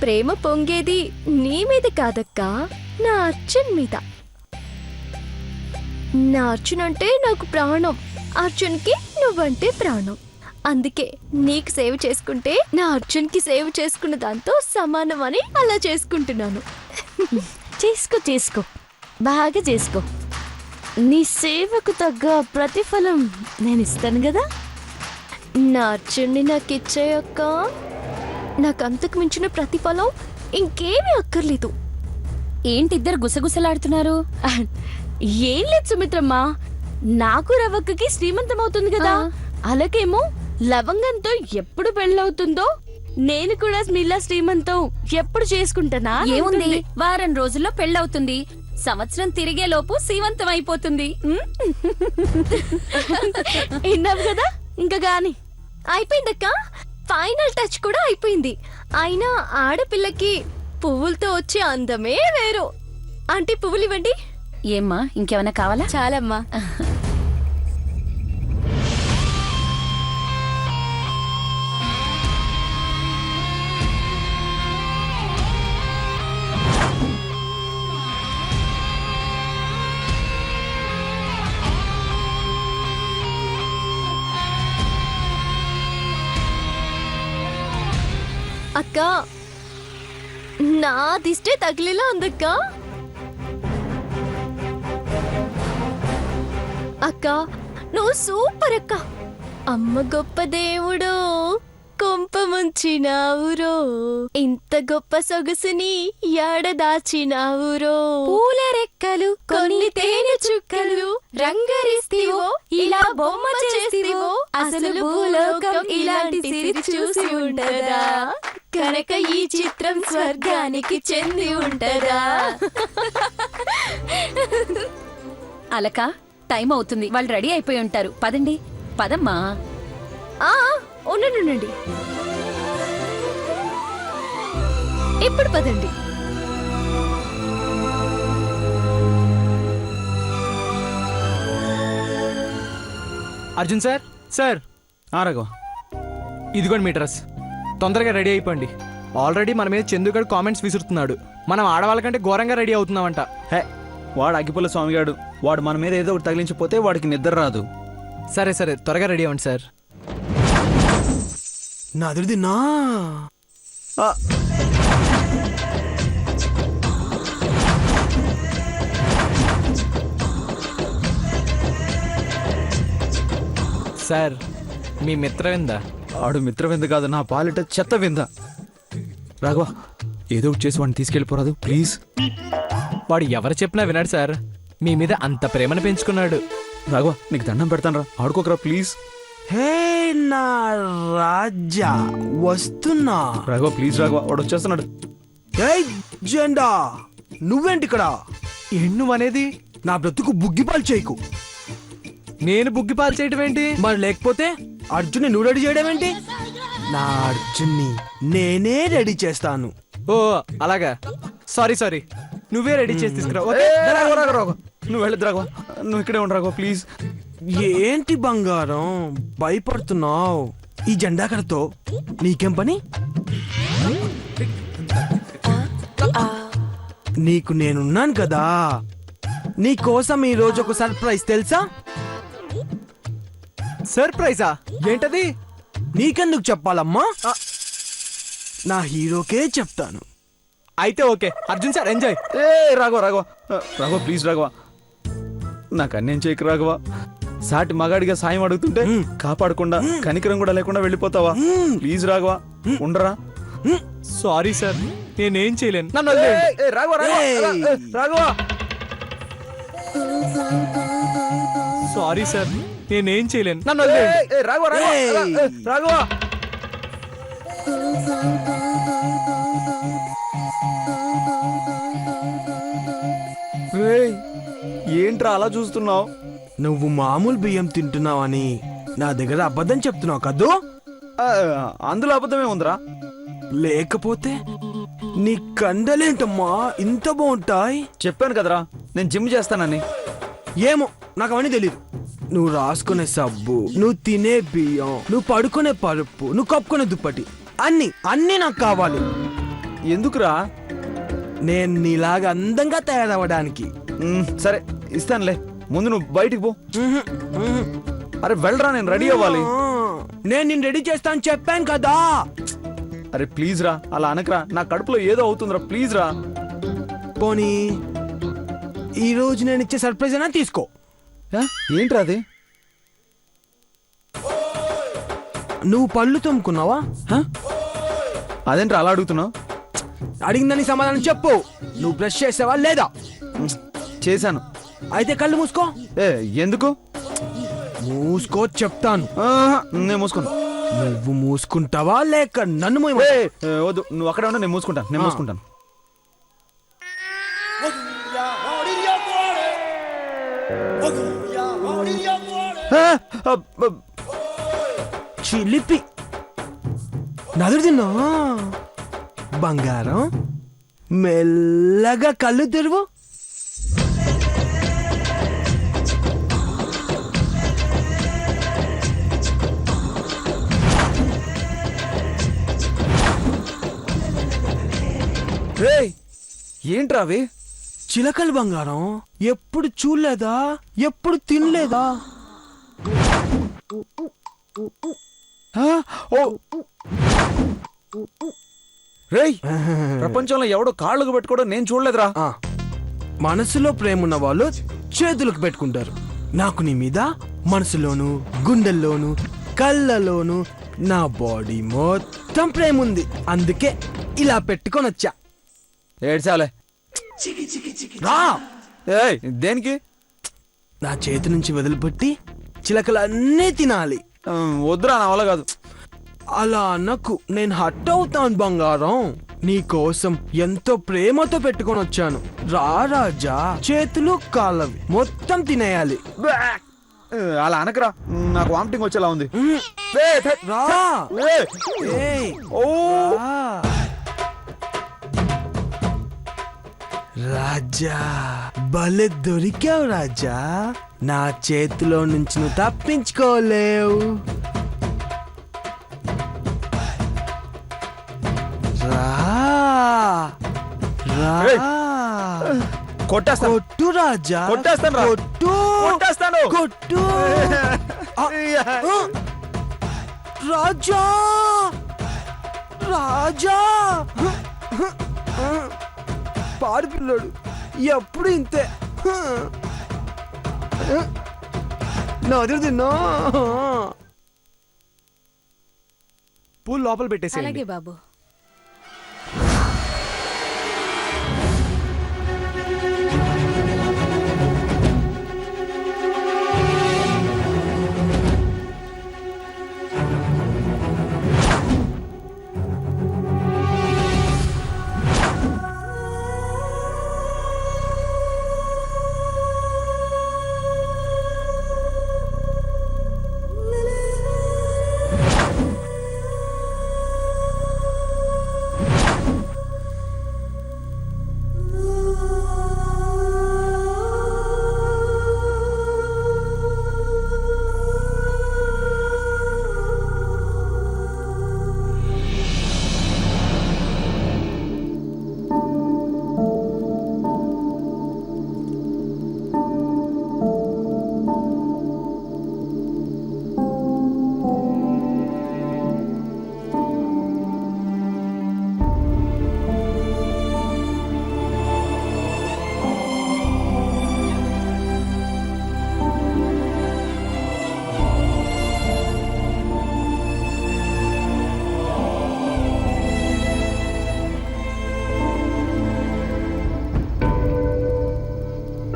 ప్రేమ పొంగేది నీ మీద కాదక్కా, నా అర్జున్ మీద. నా అర్జున్ అంటే నాకు ప్రాణం, అర్జున్కి నువ్వంటే ప్రాణం. అందుకే నీకు సేవ్ చేసుకుంటే నా అర్జున్కి సేవ్ చేసుకున్న దాంతో సమానం అని అలా చేసుకుంటున్నాను. చేసుకో చేసుకో, బాగా చేసుకో. నీ సేవకు తగ్గ ప్రతిఫలం నేను ఇస్తాను కదా. నా అర్జున్ని నాకు ఇచ్చేయక్క, నాకు అంతకు మించిన ప్రతిఫలం ఇంకేమీ అక్కర్లేదు. ఏంటి ఇద్దరు గుసగుసలాడుతున్నారు? ఏం లేదు సుమిత్రమ్మా, నాకు రవక్కకి శ్రీమంతం అవుతుంది కదా, అలాగేమో లవంగంతో ఎప్పుడు పెళ్ళవుతుందో నేను కూడా స్మిల్లా శ్రీమంతం ఎప్పుడు చేసుకుంటానా. ఏముంది, వారం రోజుల్లో పెళ్ళవుతుంది, సంవత్సరం తిరిగే లోపు సీమంతం అయిపోతుంది. విన్నావు కదా, ఇంకా గాని అయిపోయిందక్క, ఫైనల్ టచ్ కూడా అయిపోయింది. అయినా ఆడపిల్లకి పువ్వులతో వచ్చే అందమే వేరు. అంటే పువ్వులు ఇవ్వండి. ఏమ్మా, ఇంకేమైనా కావాలా? చాలమ్మా. అక్క, నా దిష్టే తగిలేలా ఉందక్క. అక్క నువ్వు సూపర్ అక్క. అమ్మ గొప్ప దేవుడు, కొంప ముంచినావురో, ఇంత గొప్ప సొగసుని యాడదాచినావురో. పూల రెక్కలు కొన్ని తేనె చుక్కలు రంగరిస్తివో, ఇలా బొమ్మ చేస్తివో, అసలు భూలోకం ఇలాంటి సిరి చూసి ఉంటదా, కనుక ఈ చిత్రం స్వర్గానికి చెంది ఉంటదా. అలక, టైం అవుతుంది, వాళ్ళు రెడీ అయిపోయి ఉంటారు. పదండి, పదమ్మా. ఉండండి, ఇప్పుడు పదండి. Arjun sir, sir. రాఘవ, ఇదిగోండి మీ డ్రెస్, తొందరగా రెడీ అయిపోండి. ఆల్రెడీ మన మీద చందుగాడు కామెంట్స్ విసురుతున్నాడు, మనం ఆడవాళ్ళకంటే ఘోరంగా రెడీ అవుతున్నామంట. హే, వాడు అగ్గిపుల్ల స్వామిగాడు, వాడు మన మీద ఏదో ఒకటి తగిలించిపోతే వాడికి నిద్ర రాదు. సరే సరే, త్వరగా రెడీ అవ్వండి సార్. నాదుడిది నా సార్, మీ మిత్రవింద. ఆడు మిత్రవింద కాదు, నా పాలిట చెత్త వింద. రాఘవ, ఏదో ఒకటి చేసి వాడిని తీసుకెళ్ళిపోరాదు ప్లీజ్. వాడు ఎవరు చెప్పినా వినాడు సార్, మీ మీద అంత ప్రేమను పెంచుకున్నాడు. రాఘవ, నీకు దండం పెడతాను రా, ఆడుకోకరా ప్లీజ్. హే నా రాజా, వస్తున్నా. రాఘవ ప్లీజ్, రాఘవ వాడు వచ్చేస్తున్నాడు. ఏయ్ జెండా, నువ్వేంటి ఇక్కడ? ఎన్ను అనేది? నా బ్రతుకు బుగ్గిపాలు చేయకు. నేను బుగ్గిపాలు చేయటం ఏంటి? మరి లేకపోతే అర్జున్ని నువ్వు రెడీ చేయడం ఏంటి? నా అర్జున్ని నేనే రెడీ చేస్తాను. ఓ అలాగా, సారీ సారీ, నువ్వే రెడీ చేసి తీసుకురా. నువ్వు వెళ్ళదు రాఘవ, నువ్వు ఇక్కడే ఉండు రాఘవ ప్లీజ్. ఏంటి బంగారం భయపడుతున్నావు? ఈ జెండా కడతో నీకేం పని? నీకు నేనున్నాను కదా. నీకోసం ఈ రోజు ఒక సర్ప్రైజ్ తెలుసా? సర్ప్రైజా? ఏంటది? నీకెందుకు చెప్పాలమ్మా, నా హీరోకే చెప్తాను. అయితే okay Arjun sir, enjoy. A Raghava, Raghava Raghava please Raghava, నాకు అన్నేం చేయకు రాఘవ. సాటి మగాడిగా సాయం అడుగుతుంటే కాపాడకుండా కనికరం కూడా లేకుండా వెళ్ళిపోతావా? ప్లీజ్ రాఘవ, ఉండరా. సారీ సార్, నేనేం చేయలేను, నన్ను వదిలేయండి. రాఘవ సారీ సార్, నేనేం చేయలేను, నన్ను వదిలేయండి. రాఘవ ఏంట్రా అలా చూస్తున్నావు? నువ్వు మామూలు బియ్యం తింటున్నావని నా దగ్గర అబద్ధం చెప్తున్నావు కదూ? అందులో అబద్ధమే ఉందిరా. లేకపోతే నీ కండలేంటమ్మా ఇంత బాగుంటాయి? చెప్పాను కదరా, నేను జిమ్ చేస్తానని. ఏమో, నాకు అవన్నీ తెలీదు. నువ్వు రాసుకునే సబ్బు, నువ్వు తినే బియ్యం, నువ్వు పడుకునే పరుపు, నువ్వు కప్పుకునే దుప్పటి, అన్ని అన్నీ నాకు కావాలి. ఎందుకురా? నేను నీలాగా అందంగా తయారవ్వడానికి. సరే ఇస్తానులే, ముందు నువ్వు బయటికి పో. అరే వెళ్ళరా, నేను రెడీ అవ్వాలి. నేను నిన్ను రెడీ చేస్తాను చెప్పాను కదా. అరే ప్లీజ్ రా, అలా అనకరా, నా కడుపులో ఏదో అవుతుందిరా, ప్లీజ్ రా. పోనీ ఈ రోజు నేను ఇచ్చే సర్ప్రైజ్ అయినా తీసుకో. ఏంట్రా అది? నువ్వు పళ్ళు తోముకున్నావా? అదేంట్రా అలా అడుగుతున్నావు? అడిగిందని సమాధానం చెప్పు. నువ్వు బ్రష్ చేసావా లేదా? చేశాను. అయితే కళ్ళు మూసుకో. ఎందుకు? మూసుకో చెప్తాను. నేను మూసుకున్నా. నువ్వు మూసుకుంటావా లేక నన్ను వద్దు, నువ్వు అక్కడే ఉన్నా, నేను మూసుకుంటాను. నేను మూసుకుంటాను. చిలిపి నదురు తిన్నా. బంగారం మెల్లగా కళ్ళు తెరువు. ఏంట్రా అవి? చిలకలు బంగారం. ఎప్పుడు చూడలేదా? ఎప్పుడు తినలేదా? రేయ్, ప్రపంచంలో ఎవడో కాళ్ళకు పెట్టుకోవడం నేను చూడలేదురా. మనసులో ప్రేమ ఉన్న వాళ్ళు చేతులకు పెట్టుకుంటారు. నాకు నీ మీద మనసులోను, గుండెల్లోను, కళ్ళలోను, నా బాడీ మొత్తం ప్రేమ ఉంది. అందుకే ఇలా పెట్టుకొని వచ్చా. ఏడ్చాలే. రా. ఏయ్, దేనికి? నా చేతి నుంచి వదిలిపెట్టి చిలకలన్నీ తినాలి. వద్దురా, నా వల్ల కాదు. అలా అన్నకు, నేను హట్ అవుతాను బంగారం. నీ కోసం ఎంతో ప్రేమతో పెట్టుకొని వచ్చాను. రా రాజా, చేతులు కాళ్ళవి మొత్తం తినేయాలి. అలా అనకరా, నాకు వామిటింగ్ వచ్చేలా ఉంది. రా. ఏయ్, రా. రాజా, భలే దొరికావు రాజా. నా చేతిలో నుంచి నువ్వు తప్పించుకోలేవు. రా. కొట్టేస్తాను. కొట్టు రాజా, కొట్టేస్తాను రా. కొట్టు, కొట్టేస్తాను. కొట్టు. రాజా, రాజా. పాడిపిల్లాడు ఎప్పుడు ఇంతే. నా వదిలి తిన్నా. పూలు లోపల పెట్టేసేయండి. అలాగే బాబు.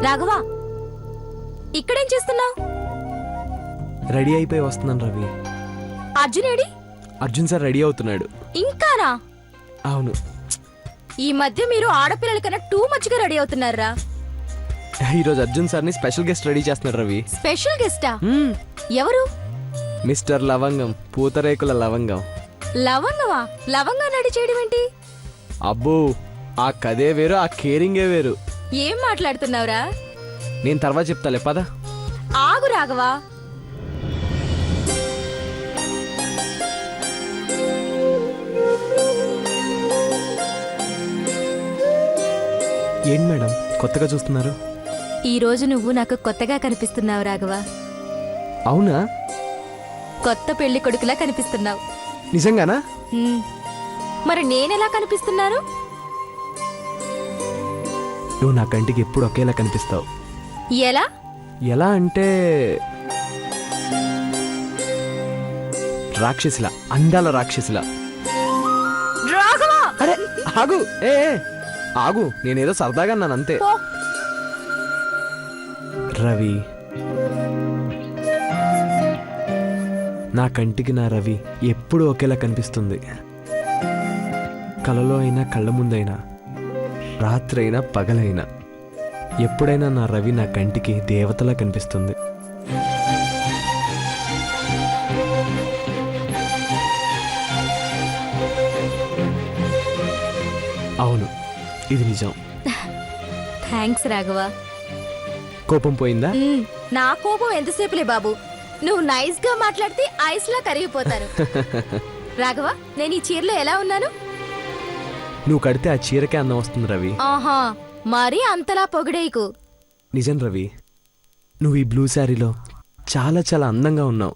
రాఘవా, ఇక్కడేం చేస్తున్నావు? రెడీ అయిపోయి వస్తున్నాను Ravi. Arjun AD? Arjun sir ready అవుతున్నాడు. ఇంకానా? అవును. ఈ మధ్య మీరు ఆడపిల్లల కన్నా టూ మచ్ గా రెడీ అవుతున్నారా? ఈరోజు అర్జున్ సార్ని స్పెషల్ గెస్ట్ రెడీ చేస్తున్నాడు రవి. స్పెషల్ గెస్టా? ఎవరు? మిస్టర్ లవంగం, పూతరేకుల లవంగం. లవంగమా? లవంగా రెడీ చేయడం ఏంటి? అబ్బో, ఆ కదే వేరు, ఆ కేరింగే వేరు. ఏం మాట్లాడుతున్నావురా? నేను తర్వాత చెప్తాలే, పద. ఆగు రాఘవా. కొత్తగా చూస్తున్నారు? ఈ రోజు నువ్వు నాకు కొత్తగా కనిపిస్తున్నావు రాఘవ. అవునా? కొత్త పెళ్లి కొడుకులా కనిపిస్తున్నావు. నిజంగానా? హ్మ్. మరి నేనెలా కనిపిస్తున్నాను? నువ్వు నా కంటికి ఎప్పుడు ఒకేలా కనిపిస్తావు. ఎలా? ఎలా అంటే రాక్షసిలా, అందాల రాక్షసిలా. రాఘవ! అరే ఆగు, ఏ ఏ, ఆగు, నేనేదో సరదాగా అన్నాను అంతే. పో. రవి, నా కంటికి నా రవి ఎప్పుడు ఒకేలా కనిపిస్తుంది. కలలో అయినా కళ్ళ ముందైనా, రాత్రైనా పగలైనా, ఎప్పుడైనా నా రవి నా కంటికి దేవతలా కనిపిస్తుంది. అవును, ఇది నిజం. థ్యాంక్స్ రాఘవ. కోపం పోయిందా? నా కోపం ఎంతసేపులే బాబు. నువ్వు నైస్ గా మాట్లాడితే ఐస్ లా కరిగిపోతాను. రాఘవ, నేను ఈ చీరలో ఎలా ఉన్నాను? నువ్వు కడితే ఆ చీరకే అందం వస్తుంది రవి. ఆహా, మరీ అంతలా పొగిడేయకు. నిజం రవి, నువ్వు ఈ బ్లూ శారీలో చాలా చాలా అందంగా ఉన్నావు.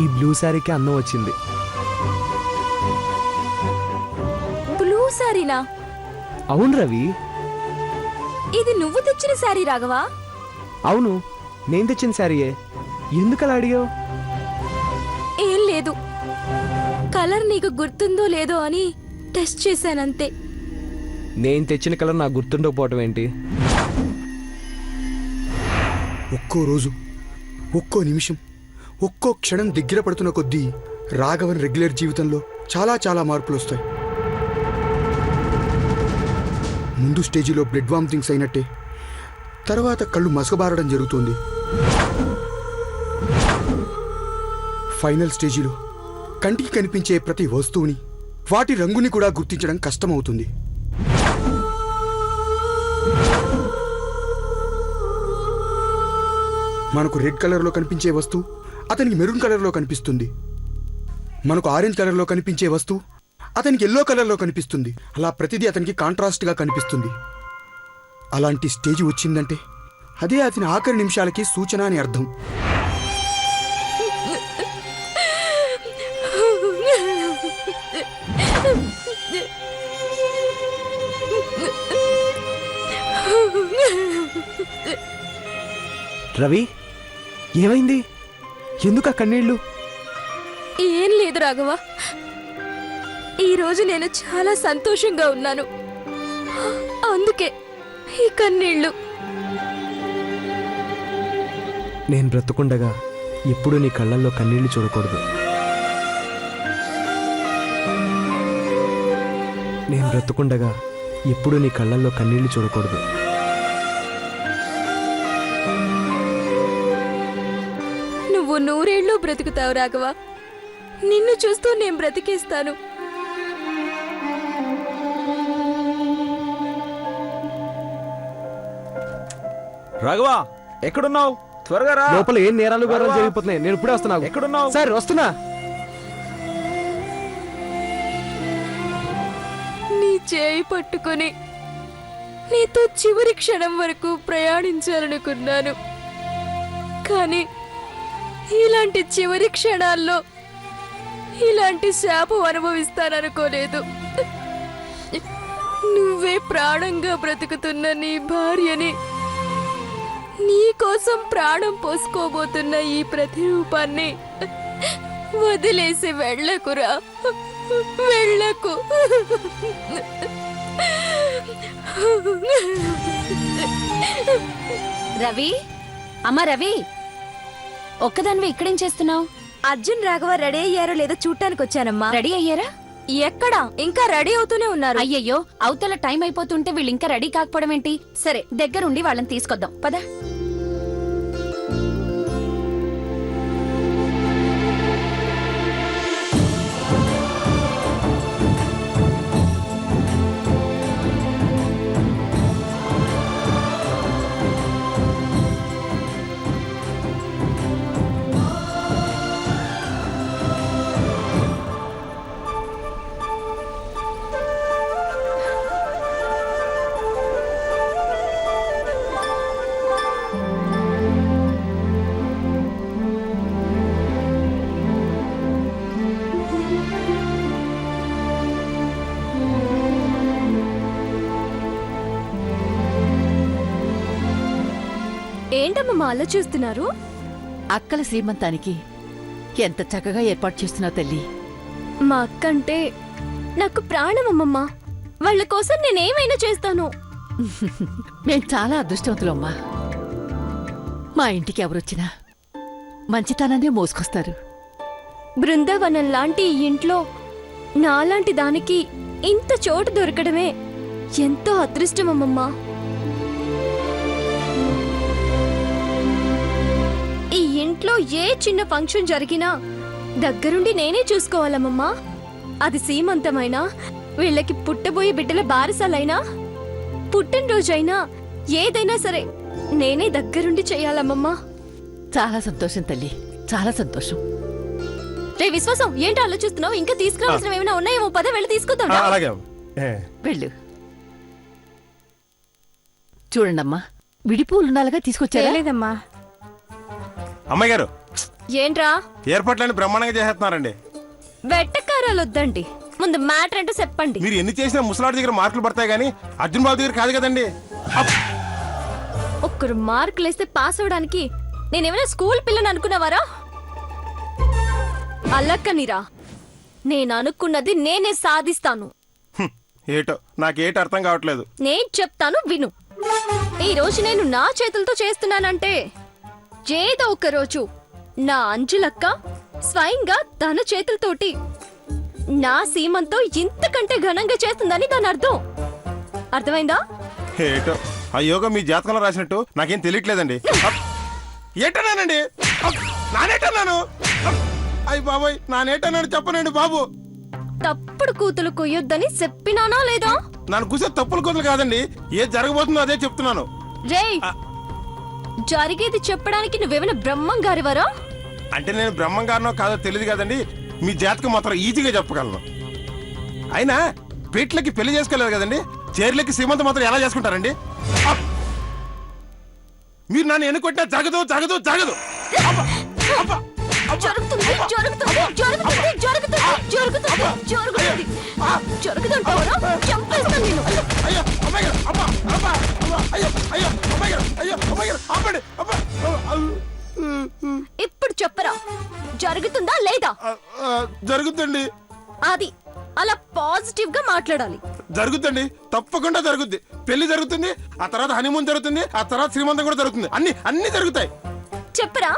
ఈ బ్లూ శారీకి అందం వచ్చింది. బ్లూ సారీనా? అవును రవి, ఇది నువ్వు తెచ్చిన సారీ రాఘవా? అవును, నేను తెచ్చిన శారీయే. ఎందుకలా అడిగావు? ఏం లేదు, కలర్ నీకు గుర్తుందో లేదో అని టెస్ట్ చేశానంతే. నేను తెచ్చిన కలర్ నాకు గుర్తుండకపోవటం ఏంటి? ఒక్కో రోజు, ఒక్కో నిమిషం, ఒక్కో క్షణం దగ్గర పడుతున్న కొద్దీ రాఘవన్ రెగ్యులర్ జీవితంలో చాలా చాలా మార్పులు వస్తాయి. ముందు స్టేజిలో బ్లడ్ వామిటింగ్స్ అయినట్టే, తర్వాత కళ్ళు మసకబారడం జరుగుతుంది. ఫైనల్ స్టేజిలో కంటికి కనిపించే ప్రతి వస్తువుని, వాటి రంగుని కూడా గుర్తించడం కష్టమవుతుంది. మనకు రెడ్ కలర్లో కనిపించే వస్తువు అతనికి మెరూన్ కలర్లో కనిపిస్తుంది. మనకు ఆరెంజ్ కలర్లో కనిపించే వస్తువు అతనికి ఎల్లో కలర్లో కనిపిస్తుంది. అలా ప్రతిదీ అతనికి కాంట్రాస్ట్గా కనిపిస్తుంది. అలాంటి స్టేజ్ వచ్చిందంటే అదే అతని ఆఖరి నిమిషాలకి సూచన అని అర్థం. రవి, ఏమైంది? ఎందుకు ఆ కన్నీళ్ళు? ఏం లేదు రాఘవ, ఈరోజు నేను చాలా సంతోషంగా ఉన్నాను, అందుకే ఈ కన్నీళ్ళు. నేను బ్రతుకుండగా ఎప్పుడు నీ కళ్ళల్లో కన్నీళ్లు చూడకూడదు. నేను బ్రతుకుండగా ఎప్పుడు నీ కళ్ళల్లో కన్నీళ్లు చూడకూడదు. నువ్వు 100 ఏళ్ళు బ్రతుకుతావు రాఘవ. నిన్ను చూస్తూ నేను బ్రతికేస్తాను. రాఘవా, ఎక్కడున్నావు? త్వరగా రా. లోపల ఏం నేరాలు ఘోరాలు జరిగిపోతున్నాయి. నేను ఇప్పుడే వస్తున్నా. ఎక్కడున్నావు? సార్ వస్తున్నా. నీ చేయి పట్టుకొని నీతో చివరి క్షణం వరకు ప్రయాణించాలనుకున్నాను, కానీ ఇలాంటి చివరి క్షణాల్లో ఇలాంటి శాపం అనుభవిస్తాననుకోలేదు. నువ్వే ప్రాణంగా బ్రతుకుతున్న నీ భార్యని, నీ కోసం ప్రాణం పోసుకోబోతున్న ఈ ప్రతిరూపాన్ని వదిలేసి వెళ్ళకురా, వెళ్ళకు. రవి, అమ్మ రవి, ఒక్కదానివి ఇక్కడేం చేస్తున్నావు? అర్జున్ రాఘవ రెడీ అయ్యారో లేదో చూడటానికి వచ్చానమ్మా. రెడీ అయ్యారా? ఎక్కడా, ఇంకా రెడీ అవుతూనే ఉన్నారు. అయ్యయ్యో, అవతల టైం అయిపోతుంటే వీళ్ళు ఇంకా రెడీ కాకపోవడం ఏంటి? సరే, దగ్గరుండి వాళ్ళని తీసుకొద్దాం పద. ఏంటమ్మా అలా చూస్తున్నారు? అక్కల శ్రీమంతానికి ఎంత చక్కగా ఏర్పాటు చేస్తున్నావు తల్లి. మా అక్క అంటే నాకు ప్రాణం అమ్మమ్మ. వాళ్ళ కోసం నేనేమైనా చేస్తాను. మేం చాలా అదృష్టవంతులమ్మా. మా ఇంటికి ఎవరొచ్చినా మంచితనాన్ని మోసుకొస్తారు. బృందావనం లాంటి ఈ ఇంట్లో నాలాంటి దానికి ఇంత చోటు దొరకడమే ఎంతో అదృష్టం అమ్మమ్మ. ఈ ఇంట్లో ఏ చిన్న ఫంక్షన్ జరిగినా దగ్గరుండి నేనే చూసుకోవాలమ్మమ్మా. అది సీమంతమైనా, వీళ్ళకి పుట్టబోయే బిడ్డల బారసాలైనా, పుట్టినరోజైనా, ఏదైనా సరే నేనే దగ్గరుండి చేయాలమ్మమ్మా. చాలా సంతోషం తల్లి, చాలా సంతోషం. రే విశ్వాసం, ఏంటో ఆలోచిస్తున్నావు? ఇంకా తీసుకురావాల్సిన ఏమైనా ఉన్నాయేమో, పద వెళ్ళి తీసుకుందాం. అలాగే వెళ్ళు. చూడండమ్మా, విడిపూలుండాలిగా తీసుకొచ్చారా? లేదమ్మా. అమ్మాయి గారు, ఏంట్రా ఏర్పాట్లన్నీ బ్రహ్మాండంగా చేసేస్తున్నారండి. వెట్టకారాలు వద్దండి, ముందు మ్యాటర్ ఏంటో చెప్పండి. మీరు ఎన్ని చేసినా ముసలాడి దగ్గర మార్కులు పడతాయి కానీ అర్జున్ బాబు దగ్గర కాదు కదండి. ఒక్కరు మార్కులు వేస్తే పాస్ అవడానికి నేనేమైనా స్కూల్ పిల్లని అనుకున్నావారా? అల్లక్కనిరా, నేను అనుకున్నది నేనే సాధిస్తాను. ఏటో నాకేట అర్థం కావట్లేదు. నేను చెప్తాను విను. ఈ రోజు నేను నా చేతులతో చేస్తున్నానంటే ఏదో ఒక రోజు నా అంజులక్క స్వయంగా తన చేతులతోటి నా సీమంతో ఇంతకంటే ఘనంగా చేస్తుందని దాని అర్థం. అర్థమైందా? ఏటో ఆ యోగం మీ జాతకంలో రాసినట్టు నాకేం తెలియట్లేదండి. ఏటన్నానండి? నానేటన్నాను. అయ్యి బాబోయ్, నానేటన్నాను చెప్పనండి బాబు. తప్పుడు కూతులు కొయ్యొద్దని చెప్పినానా లేదా? నన్ను కూసే తప్పులు కూతులు కాదండి, ఏది జరగబోతుందో అదే చెప్తున్నాను. రేయ్, జరిగేది చెప్పడానికి నువ్వేమైనా బ్రహ్మం గారివరా? అంటే నేను బ్రహ్మంగారినో కాదో తెలియదు కదండి, మీ జాతకం మాత్రం ఈజీగా చెప్పగలను. అయినా పీట్లకి పెళ్లి చేసుకోలేదు కదండి, చేర్లకి శ్రీమంతం మాత్రం ఎలా చేసుకుంటారండి? మీరు నన్ను ఎన్నుకొట్టినా జరగదు జరగదు జరగదు. జరుగుతుంది, జరుగుతుంది, జరుగుతుంది, జరుగుతుంది, జరుగుతుంది, జరుగుతుంది. జరుగుతుంటావరా? చంపేస్తాను నిన్ను. అయ్యో అమ్మాయి గారు, అబ్బా, అబ్బా, అబ్బా, అయ్యో, అయ్యో, అమ్మాయి గారు, అయ్యో, అమ్మాయి గారు, ఆపండి, అబ్బా, ఇప్పుడు చెప్పరా, జరుగుతుందా లేదా? జరుగుద్దండి. అది అలా పాజిటివ్ గా మాట్లాడాలి. జరుగుద్దండి, తప్పకుండా జరుగుద్ది. పెళ్లి జరుగుతుంది, ఆ తర్వాత హనీమూన్ జరుగుతుంది, ఆ తర్వాత శ్రీమంతం కూడా జరుగుతుంది. అన్ని జరుగుతాయి. చెప్పరా,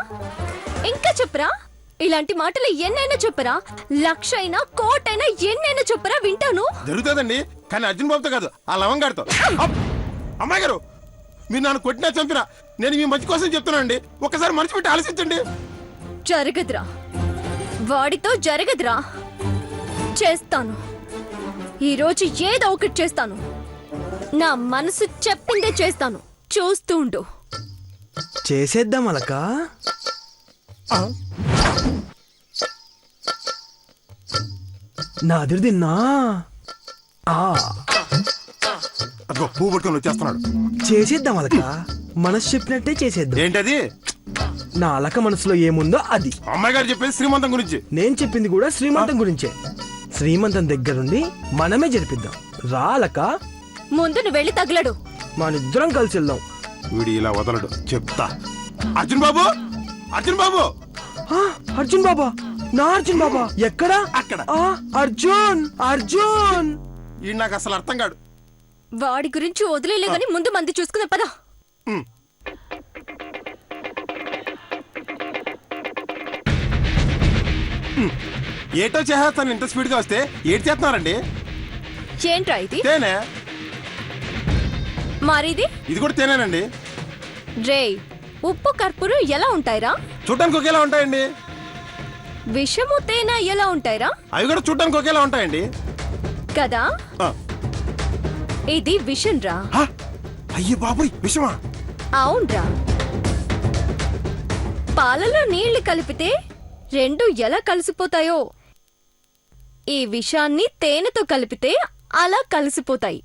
ఇంకా చెప్పరా. ఇలాంటి మాటలు ఎన్నైనా చెప్పరా, 1,00,000 అయినా, 1,00,00,000 అయినా, ఎన్నైనా చెప్పరా, వింటాను. జరుగుతుందండి, కానీ అర్జున్ బాబుతో కాదు, ఆ లవంగాడితో. అమ్మాయి గారు, మీరు నన్ను కొట్టినా చంపినా నేను మీ మంచి కోసం చెప్తున్నానండి, ఒక్కసారి మనసు పెట్టి ఆలోచించండి. జరగదురా, వాడితో జరగదురా. చేస్తాను, ఈరోజు ఏదో ఒకటి చేస్తాను. నా మనసు చెప్పిందే చేస్తాను, చూస్తూ ఉండు. చేసేద్దాం అలక. నా అదిరిదిన్నా అదిగో పువ్వు పట్టుకొని వచ్చేస్తున్నాడు. చేసేద్దాం అలక, మనసు చెప్పినట్టే చేసేద్దాం. ఏంటది? నా అలక మనసులో ఏముందో అది. అమ్మాయి గారు చెప్పేది శ్రీమంతం గురించి, నేను చెప్పింది కూడా శ్రీమంతం గురించే. శ్రీమంతం దగ్గరుండి మనమే జరిపిద్దాం. రా అలక. ముందు నువ్వు వెళ్ళి తగలడు. మనిద్దరం కలిసి వెళ్దాం. వీడి ఇలా వదలడు, చెప్తా. అర్జున్ బాబు, అర్జున్ బాబు, అర్జున్ బాబా, నా అర్జున్ బాబా ఎక్కడా? అక్కడ. అర్జున్, అర్జున్. ఈ నాకు అసలు అర్థం కాడు. వాడి గురించి వదిలేగాని ముందు మంది చూసుకునే పదా. ఏటో చేస్తాను, ఇంత స్పీడ్ గా వస్తే ఏటి చేస్తున్నారండి? ఏంట్రా ఇది? తేనే. మరిది? ఇది కూడా తేనేనండి. రేయ్, ఉప్పు కర్పూరం ఎలా ఉంటాయిరా? చూడటానికి ఒకేలా ఉంటాయండి. విషము తేనె ఎలా ఉంటాయిరా? అవి కూడా చూడటానికి ఒకేలా ఉంటాయండి కదా. ఇది విషం రా. అయ్యో బాబోయ్, విషమా? అవునరా. పాలలో నీళ్లు కలిపితే రెండు ఎలా కలిసిపోతాయో, ఈ విషాన్ని తేనెతో కలిపితే అలా కలిసిపోతాయి.